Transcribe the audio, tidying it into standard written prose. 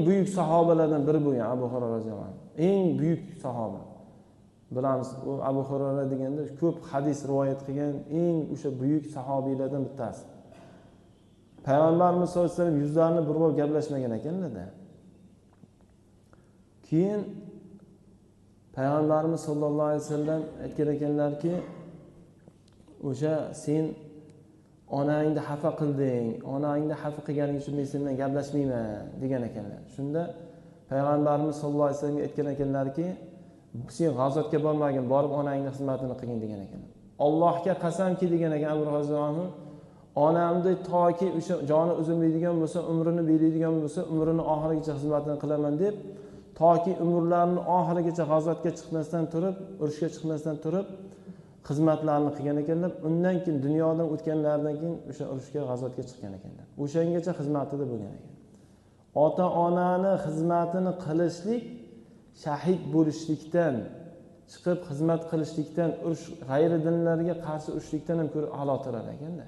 buyuk sahobalardan biri bo'lgan Abu Hurayra roziyallohu anhu. Eng buyuk sahoba. Bilamiz, u Abu Hurayra deganda ko'p hadis rivoyat qilgan eng o'sha buyuk sahobiylardan bittasi. Payg'ambarimiz sollallohu alayhi vasallam yuzlarini burib gaplashmagan ekanlar-da. Keyin Payg'ambarimiz sollallohu alayhi vasallam aytgan ekanlarki, o'sha sen onangni xafa qilding, onangni xafa qilganing uchun men sen bilan gaplashmayman degan ekanlar. Shunda Payg'ambarimiz sollallohu alayhi vasallam aytgan ekanlarki, sen g'azotga bormagin, borib onangning xizmatini qilgin degan ekanlar. Allohga qasamki degan ekan Abu Hurayra, onamni toki o'sha joni uzilmaydigan bo'lsa, umrini beradigan bo'lsa, umrini oxirigacha xizmatini qilaman deb, toki umrlarini oxirigacha g'azotga chiqmasdan turib, urushga chiqmasdan turib xizmatlarni qilgan ekanlar. Undan keyin dunyodan o'tganlaridan keyin o'sha urushga, g'azotga chiqqan ekanlar. O'shangacha xizmatida bo'lgan ekan. Ota-onani xizmatini qilishlik shahid bo'lishlikdan, chiqib xizmat qilishlikdan, urush g'ayri dinlarga qarshi urushlikdan ham ko'ra a'lo turar ekanda.